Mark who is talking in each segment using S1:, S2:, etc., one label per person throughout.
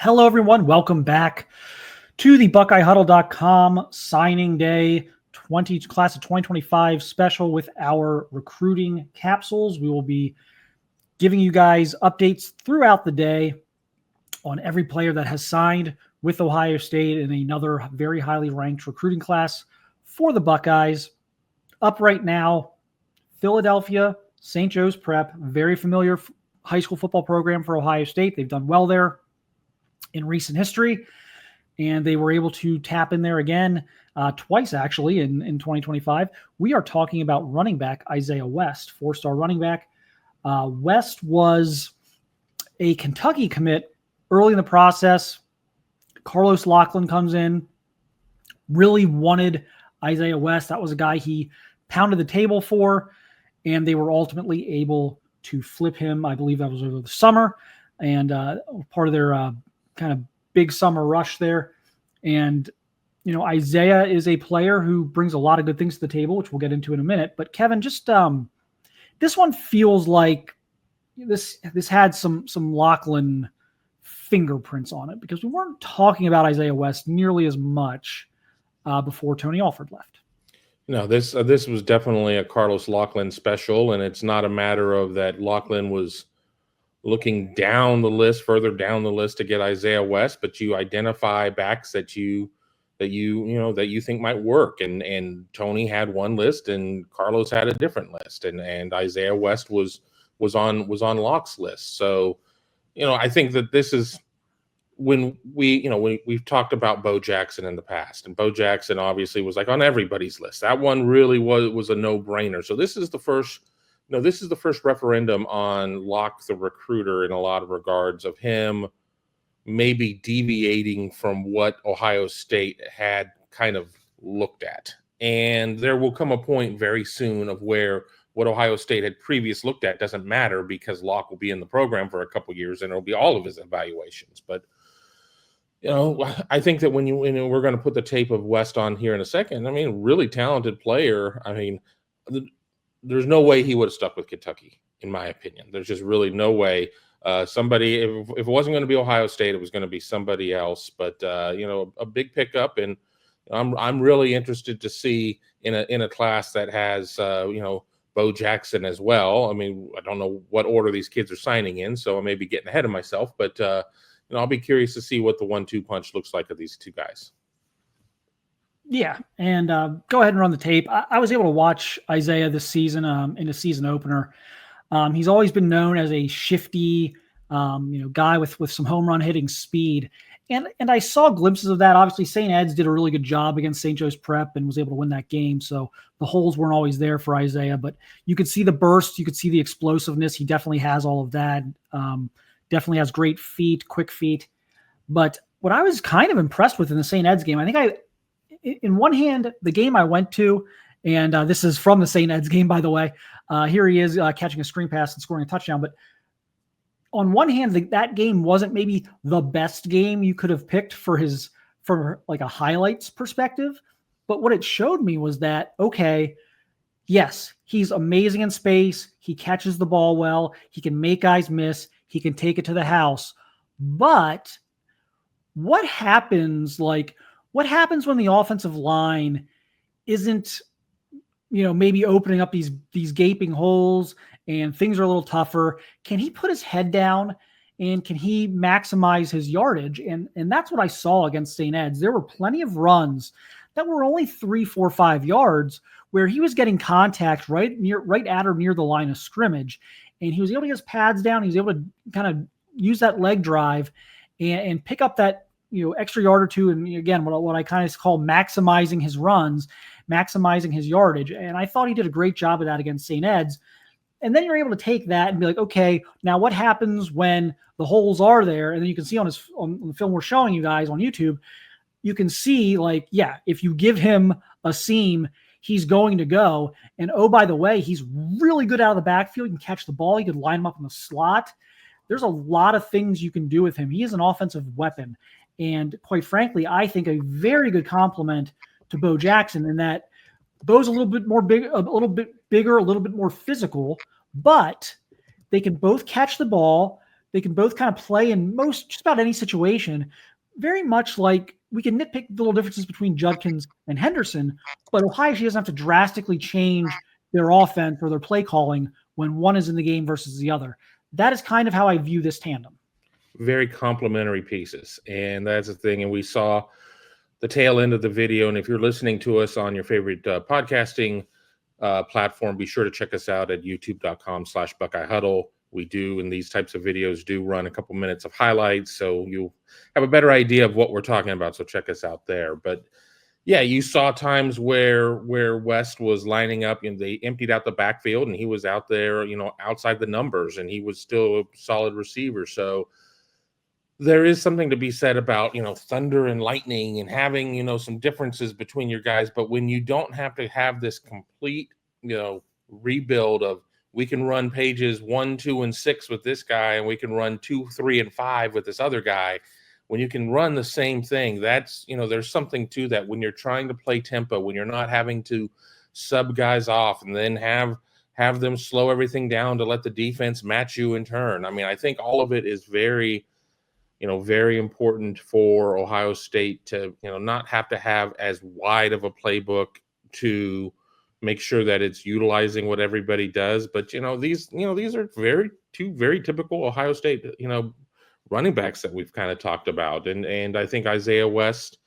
S1: Hello, everyone. Welcome back to the BuckeyeHuddle.com signing day class of 2025 special with our recruiting capsules. We will be giving you guys updates throughout the day on every player that has signed with Ohio State in another very highly ranked recruiting class for the Buckeyes. Up right now, Philadelphia, St. Joe's Prep, very familiar high school football program for Ohio State. They've done well there in recent history, and they were able to tap in there again twice, actually, in 2025. We are talking about running back Isaiah West, four-star running back. West was a Kentucky commit early in the process. Carlos Locklyn comes in, really wanted Isaiah West. That was a guy he pounded the table for, and they were ultimately able to flip him. I believe that was over the summer, and part of their kind of big summer rush there. And, you know, Isaiah is a player who brings a lot of good things to the table, which we'll get into in a minute. But Kevin, just this one feels like this had some Locklyn fingerprints on it, because we weren't talking about Isaiah West nearly as much before Tony Alford left.
S2: No, this was definitely a Carlos Locklyn special, and it's not a matter of that Locklyn was looking down the list, further down the list to get Isaiah West, but you identify backs that you think might work, and Tony had one list and Carlos had a different list, and Isaiah West was on Locke's list. So, I think that this is when we've talked about Bo Jackson in the past, and Bo Jackson obviously was like on everybody's list. That one really was a no-brainer. So this is the first referendum on Locke the recruiter in a lot of regards, of him maybe deviating from what Ohio State had kind of looked at. And there will come a point very soon of where what Ohio State had previous looked at doesn't matter, because Locke will be in the program for a couple years and it'll be all of his evaluations. But I think that when we're going to put the tape of West on here in a second, really talented player. There's no way he would have stuck with Kentucky, in my opinion. There's just really no way. Somebody, if it wasn't going to be Ohio State, it was going to be somebody else. But a big pickup, and I'm really interested to see in a class that has Bo Jackson as well. I don't know what order these kids are signing in, so I may be getting ahead of myself. But I'll be curious to see what the 1-2 punch looks like of these two guys.
S1: Yeah, and go ahead and run the tape. I was able to watch Isaiah this season in a season opener. He's always been known as a shifty, guy with some home run hitting speed, and I saw glimpses of that. Obviously, St. Ed's did a really good job against St. Joe's Prep and was able to win that game. So the holes weren't always there for Isaiah, but you could see the burst, you could see the explosiveness. He definitely has all of that. Definitely has great feet, quick feet. But what I was kind of impressed with in the St. Ed's game, in one hand, the game I went to, and this is from the St. Ed's game, by the way. Here he is catching a screen pass and scoring a touchdown. But on one hand, that game wasn't maybe the best game you could have picked from like a highlights perspective. But what it showed me was that, okay, yes, he's amazing in space. He catches the ball well. He can make guys miss. He can take it to the house. But what happens when the offensive line isn't, maybe opening up these gaping holes and things are a little tougher? Can he put his head down and can he maximize his yardage? And that's what I saw against St. Ed's. There were plenty of runs that were only 3, 4, 5 yards where he was getting contact right at or near the line of scrimmage. And he was able to get his pads down. He was able to kind of use that leg drive and pick up that, extra yard or two. And again, what I kind of call maximizing his runs, maximizing his yardage. And I thought he did a great job of that against St. Ed's. And then you're able to take that and be like, okay, now what happens when the holes are there? And then you can see on the film we're showing you guys on YouTube, you can see if you give him a seam, he's going to go. And oh, by the way, he's really good out of the backfield. He can catch the ball. He could line him up in the slot. There's a lot of things you can do with him. He is an offensive weapon. And quite frankly, I think a very good compliment to Bo Jackson in that Bo's a little bit bigger, a little bit more physical, but they can both catch the ball. They can both kind of play in just about any situation, very much like we can nitpick the little differences between Judkins and Henderson, but Ohio State doesn't have to drastically change their offense or their play calling when one is in the game versus the other. That is kind of how I view this tandem.
S2: Very complementary pieces. And that's the thing. And we saw the tail end of the video. And if you're listening to us on your favorite podcasting platform, be sure to check us out at youtube.com/BuckeyeHuddle. We do, in these types of videos, do run a couple minutes of highlights, so you have a better idea of what we're talking about. So check us out there. But yeah, you saw times where West was lining up and they emptied out the backfield and he was out there, outside the numbers, and he was still a solid receiver. So there is something to be said about, thunder and lightning and having, some differences between your guys. But when you don't have to have this complete, rebuild of, we can run pages 1, 2, and 6 with this guy, and we can run 2, 3, and 5 with this other guy. When you can run the same thing, that's, there's something to that when you're trying to play tempo, when you're not having to sub guys off and then have them slow everything down to let the defense match you in turn. I mean, I think all of it is very, very important for Ohio State to, not have to have as wide of a playbook to make sure that it's utilizing what everybody does. But, these are two very typical Ohio State, running backs that we've kind of talked about. And I think Isaiah West,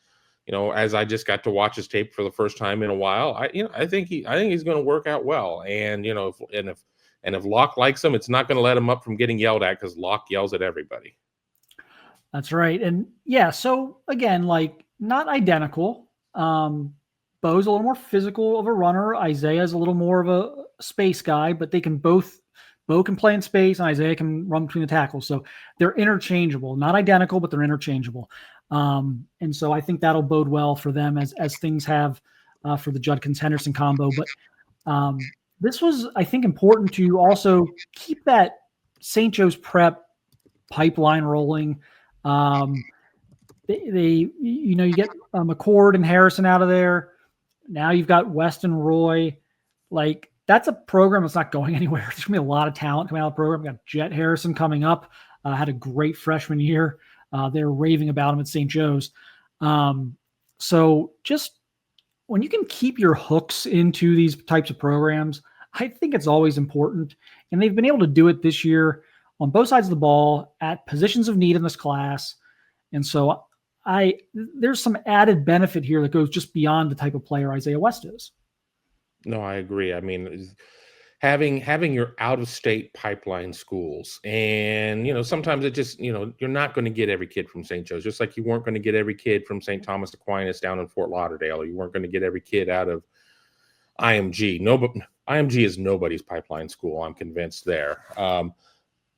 S2: as I just got to watch his tape for the first time in a while, I think he's going to work out well. And, if Locke likes him, it's not going to let him up from getting yelled at, because Locke yells at everybody.
S1: That's right. And yeah, so again, not identical. Bo's a little more physical of a runner. Isaiah's a little more of a space guy, but they can Bo can play in space and Isaiah can run between the tackles. So they're interchangeable, not identical, but they're interchangeable. And so I think that'll bode well for them as things have for the Judkins-Henderson combo. But this was, I think, important to also keep that St. Joe's prep pipeline rolling. You get McCord and Harrison out of there. Now you've got West and Roy. That's a program that's not going anywhere. There's going to be a lot of talent coming out of the program. We've got Jet Harrison coming up. Had a great freshman year. They're raving about him at St. Joe's. So just when you can keep your hooks into these types of programs, I think it's always important. And they've been able to do it this year on both sides of the ball at positions of need in this class. And so there's some added benefit here that goes just beyond the type of player Isaiah West is.
S2: No, I agree. I mean, having your out-of-state pipeline schools, and sometimes it just you're not going to get every kid from St. Joe's, just like you weren't going to get every kid from St. Thomas Aquinas down in Fort Lauderdale, or you weren't going to get every kid out of IMG. IMG is nobody's pipeline school, I'm convinced there.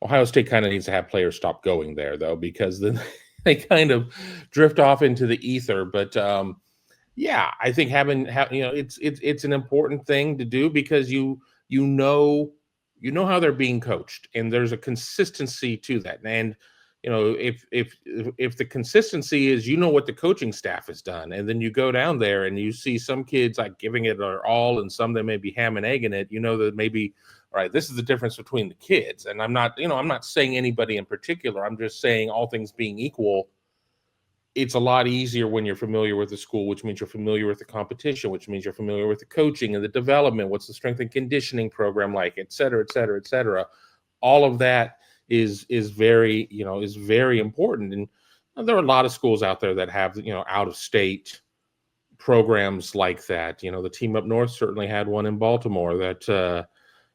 S2: Ohio State kind of needs to have players stop going there, though, because then they kind of drift off into the ether. But yeah, I think it's an important thing to do, because you know how they're being coached, and there's a consistency to that. And if the consistency is what the coaching staff has done, and then you go down there and you see some kids giving it their all, and some that may be ham and egging it, that maybe, all right, this is the difference between the kids. And I'm not saying anybody in particular. I'm just saying, all things being equal, it's a lot easier when you're familiar with the school, which means you're familiar with the competition, which means you're familiar with the coaching and the development. What's the strength and conditioning program like, et cetera, et cetera, et cetera. All of that is very important. And there are a lot of schools out there that have, out of state programs like that. The team up north certainly had one in Baltimore that,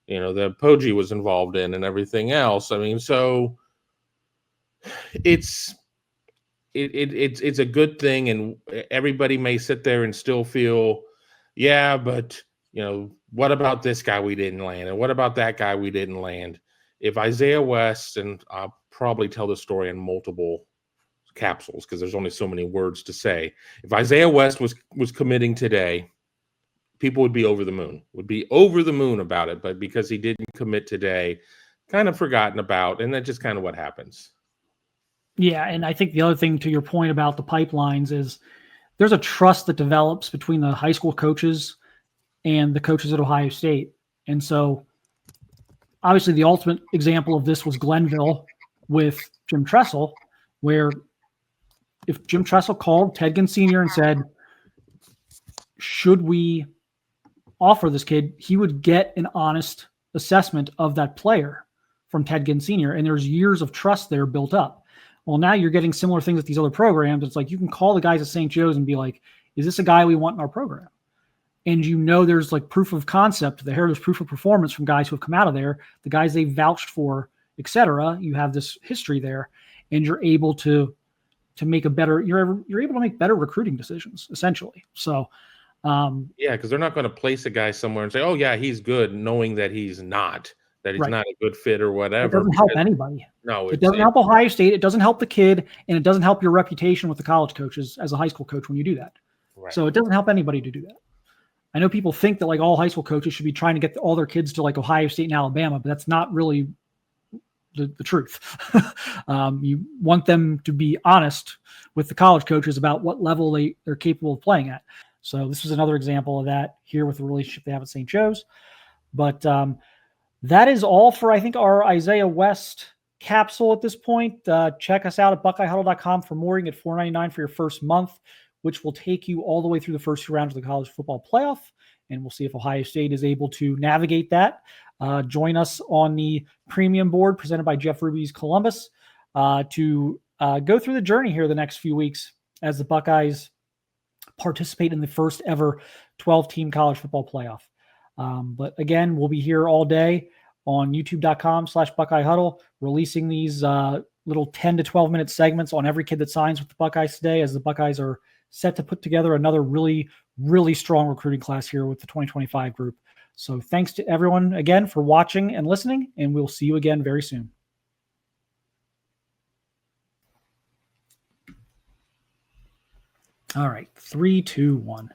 S2: that Poggi was involved in, and everything else. I mean, so it's a good thing, and everybody may sit there and still feel, yeah, but what about this guy we didn't land, and what about that guy we didn't land? If Isaiah West, and I'll probably tell the story in multiple capsules because there's only so many words to say. If Isaiah West was committing today, people would be over the moon about it. But because he didn't commit today, kind of forgotten about, and that's just kind of what happens.
S1: Yeah, and I think the other thing to your point about the pipelines is there's a trust that develops between the high school coaches and the coaches at Ohio State. And so obviously the ultimate example of this was Glenville with Jim Tressel, where if Jim Tressel called Ted Ginn Sr. and said, should we offer this kid, he would get an honest assessment of that player from Ted Ginn Sr. And there's years of trust there built up. Well, now you're getting similar things with these other programs. It's like you can call the guys at St. Joe's and be like, is this a guy we want in our program? And there's like proof of concept there. There's proof of performance from guys who have come out of there, the guys they vouched for, etc. You have this history there, and you're able to make you're able to make better recruiting decisions, essentially. So,
S2: because they're not going to place a guy somewhere and say, "Oh yeah, he's good," knowing that he's not, that he's not a good fit or whatever.
S1: It doesn't help anybody.
S2: No,
S1: it doesn't help Ohio State. It doesn't help the kid, and it doesn't help your reputation with the college coaches as a high school coach when you do that.
S2: Right.
S1: So it doesn't help anybody to do that. I know people think that like all high school coaches should be trying to get all their kids to like Ohio State and Alabama, but that's not really the truth. You want them to be honest with the college coaches about what level they're capable of playing at. So this is another example of that here with the relationship they have at St. Joe's. But that is all for, I think, our Isaiah West capsule at this point. Check us out at BuckeyeHuddle.com for more. You can get $4.99 for your first month, which will take you all the way through the first 2 rounds of the college football playoff. And we'll see if Ohio State is able to navigate that. Join us on the premium board presented by Jeff Ruby's Columbus to go through the journey here the next few weeks as the Buckeyes participate in the first ever 12-team college football playoff. But again, we'll be here all day on youtube.com/BuckeyeHuddle, releasing these little 10 to 12-minute segments on every kid that signs with the Buckeyes today, as the Buckeyes are set to put together another really, really strong recruiting class here with the 2025 group. So thanks to everyone again for watching and listening, and we'll see you again very soon. All right, 3, 2, 1.